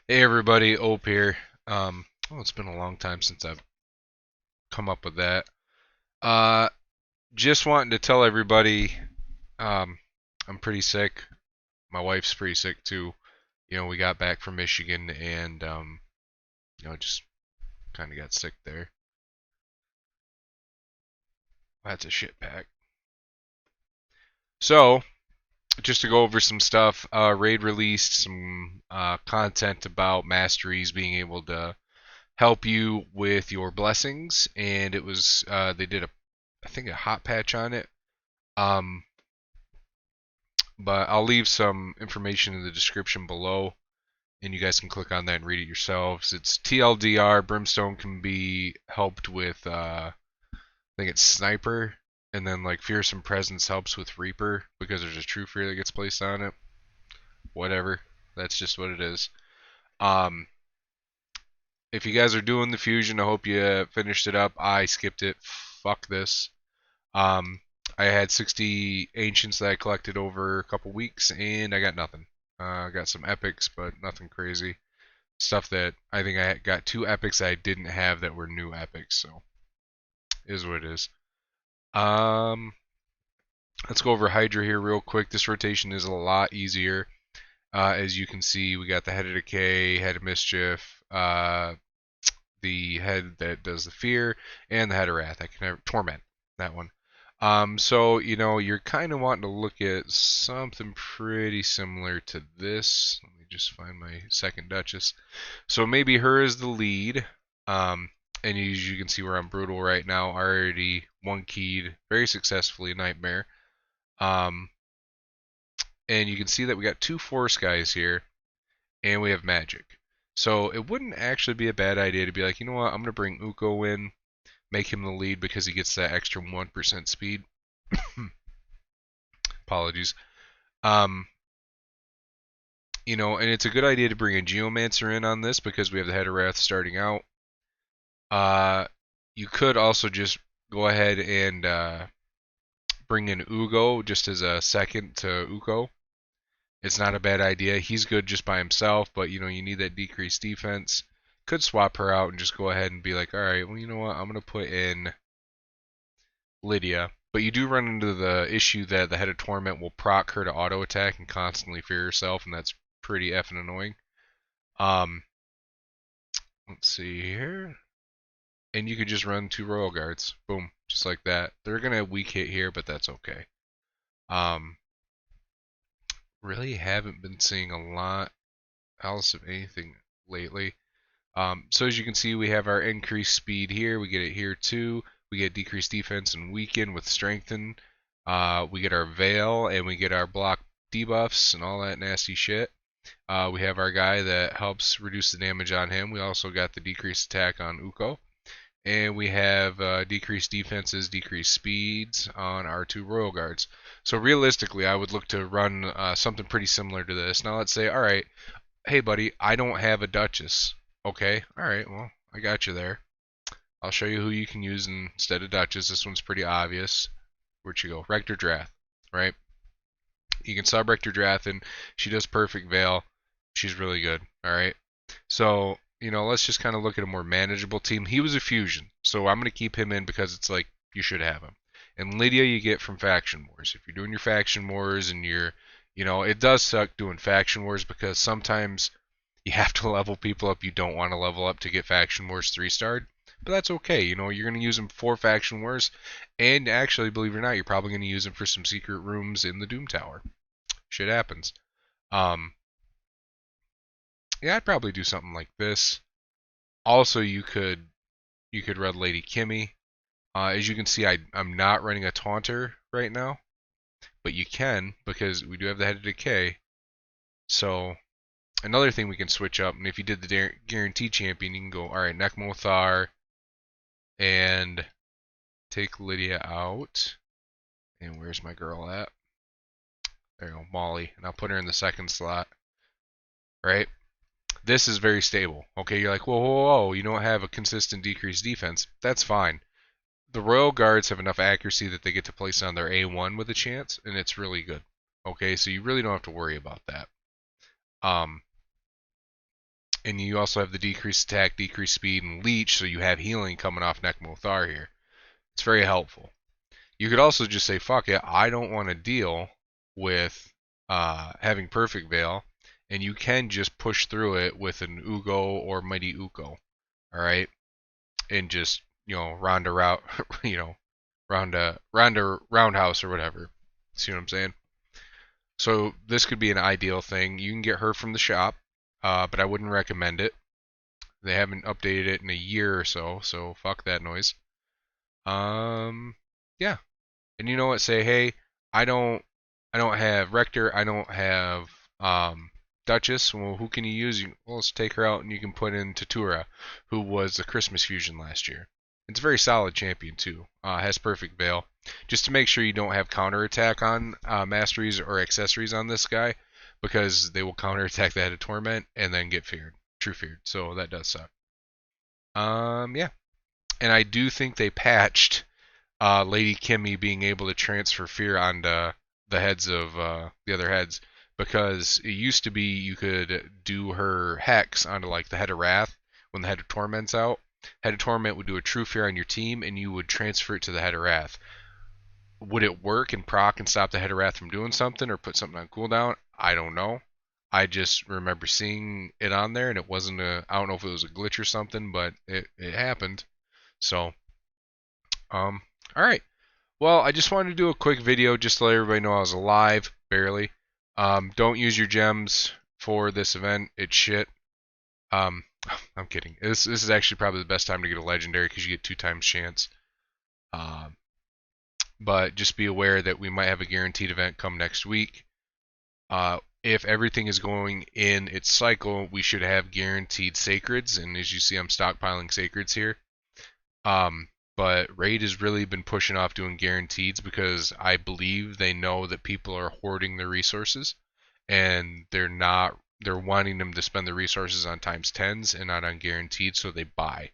Hey everybody, Ope here. It's been a long time since I've come up with that. Uh, just wanting to tell everybody, um, I'm pretty sick. My wife's pretty sick too. We got back from Michigan and just kind of got sick there. That's a shit pack. So, just to go over some stuff, Raid released some content about masteries being able to help you with your blessings, and it was they did I think a hot patch on it. Um, but I'll leave some information in the description below, and you guys can click on that and read it yourselves. It's TLDR. Brimstone can be helped with, I think it's Sniper, and then like Fearsome Presence helps with Reaper because there's a True Fear that gets placed on it. Whatever. That's just what it is. Um, if you guys are doing the fusion, I hope you finished it up. I skipped it. Fuck this. Um, I had 60 ancients that I collected over a couple weeks, and I got nothing. I got some epics, but nothing crazy. Stuff that I think I got two epics I didn't have that were new epics, so is what it is. Um, let's go over Hydra here real quick. This rotation is a lot easier. As you can see, we got the Head of Decay, Head of Mischief, the head that does the fear, and the Head of Wrath. I can never torment that one. So you're kind of wanting to look at something pretty similar to this. Let me just find my second Duchess. So maybe her is the lead. And as you can see where I'm brutal right now, already one keyed very successfully Nightmare. Um, and you can see that we got two Force guys here, and we have Magic. So it wouldn't actually be a bad idea to be like, you know what, I'm gonna bring Uko in, make him the lead because he gets that extra 1% speed. Apologies. Um, and it's a good idea to bring a Geomancer in on this because we have the Head of Wrath starting out. You could also just go ahead and bring in Ugo just as a second to Uko. It's not a bad idea. He's good just by himself, but you need that decreased defense. Could swap her out and just go ahead and be like, all right, well, you know what? I'm gonna put in Lydia. But you do run into the issue that the Head of Torment will proc her to auto attack and constantly fear herself, and that's pretty effing annoying. Um, let's see here. And you could just run two Royal Guards. Boom. Just like that. They're going to weak hit here, but that's okay. Um, really haven't been seeing a lot else of anything lately. So as you can see, we have our increased speed here. We get it here too. We get decreased defense and weaken with strengthen. We get our veil and we get our block debuffs and all that nasty shit. We have our guy that helps reduce the damage on him. We also got the decreased attack on Uko. And we have decreased defenses, decreased speeds on our two Royal Guards. So realistically, I would look to run something pretty similar to this. Now let's say, all right, hey buddy, I don't have a Duchess. Okay, all right, well, I got you there. I'll show you who you can use instead of Duchess. This one's pretty obvious. Where'd you go? Rector Drath, right? You can sub Rector Drath, and she does perfect Veil. She's really good, all right? So, let's just kind of look at a more manageable team. He was a fusion, so I'm going to keep him in because it's like you should have him. And Lydia you get from Faction Wars. If you're doing your Faction Wars and it does suck doing Faction Wars because sometimes you have to level people up you don't want to level up to get Faction Wars 3-starred. But that's okay. You're going to use them for Faction Wars. And actually, believe it or not, you're probably going to use them for some secret rooms in the Doom Tower. Shit happens. Um, yeah, I'd probably do something like this. Also, you could run Lady Kimmy. As you can see, I'm not running a Taunter right now, but you can because we do have the Head of Decay. So another thing we can switch up, and if you did the Guarantee Champion, you can go, all right, Nekmothar, and take Lydia out. And where's my girl at? There you go, Molly, and I'll put her in the second slot. Right? This is very stable. Okay, you're like, whoa, whoa, whoa, you don't have a consistent decreased defense. That's fine. The Royal Guards have enough accuracy that they get to place on their A1 with a chance, and it's really good. Okay, so you really don't have to worry about that. Um, And you also have the decreased attack, decreased speed, and leech, so you have healing coming off Nekmothar here. It's very helpful. You could also just say, fuck it, I don't want to deal with having Perfect Veil, and you can just push through it with an Ugo or Mighty Uko, alright? And just, Ronda route, Ronda roundhouse or whatever. See what I'm saying? So this could be an ideal thing. You can get her from the shop, but I wouldn't recommend it. They haven't updated it in a year or so fuck that noise. Yeah. And you know what? Say, hey, I don't have Rector, I don't have Duchess. Well, who can you use? Well, let's take her out, and you can put in Tatura, who was the Christmas fusion last year. It's a very solid champion too. Has perfect veil, just to make sure you don't have counterattack on masteries or accessories on this guy, because they will counterattack the Head of Torment and then get feared, true feared. So that does suck. Yeah, and I do think they patched Lady Kimmy being able to transfer fear onto the heads of the other heads, because it used to be you could do her hex onto like the Head of Wrath when the Head of Torment's out. Head of Torment would do a true fear on your team, and you would transfer it to the Head of Wrath. Would it work and proc and stop the Head of Wrath from doing something or put something on cooldown? I don't know. I just remember seeing it on there, and it wasn't I don't know if it was a glitch or something, but it happened. So, all right. Well, I just wanted to do a quick video just to let everybody know I was alive, barely. Don't use your gems for this event. It's shit. I'm kidding. This is actually probably the best time to get a legendary because you get 2 times chance. But just be aware that we might have a guaranteed event come next week. If everything is going in its cycle, we should have guaranteed sacreds, and as you see, I'm stockpiling sacreds here. But Raid has really been pushing off doing guaranteeds because I believe they know that people are hoarding their resources, and they're wanting them to spend the resources on times 10s and not on guaranteed, so they buy.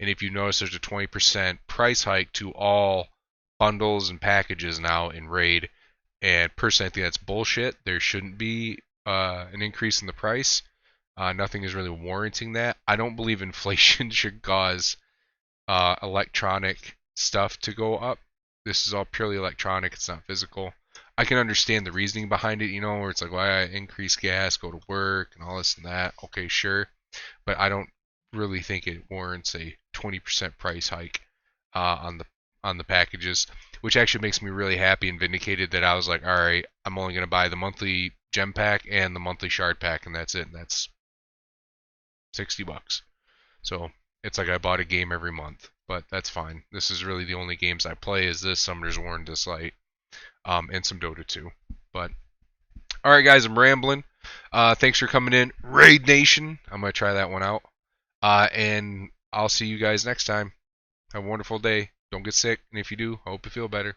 And if you notice, there's a 20% price hike to all bundles and packages now in Raid, and personally I think that's bullshit. There shouldn't be an increase in the price. Nothing is really warranting that. I don't believe inflation should cause electronic stuff to go up. This is all purely electronic, it's not physical. I can understand the reasoning behind it, where it's like, why increase gas, go to work, and all this and that. Okay, sure. But I don't really think it warrants a 20% price hike on the packages, which actually makes me really happy and vindicated that I was like, all right, I'm only going to buy the monthly gem pack and the monthly shard pack, and that's it, and that's $60. So it's like I bought a game every month, but that's fine. This is really the only games I play is this, Summoner's War and Dislight, and some Dota 2. But, alright guys, I'm rambling. Thanks for coming in. Raid Nation! I'm going to try that one out. And I'll see you guys next time. Have a wonderful day. Don't get sick, and if you do, I hope you feel better.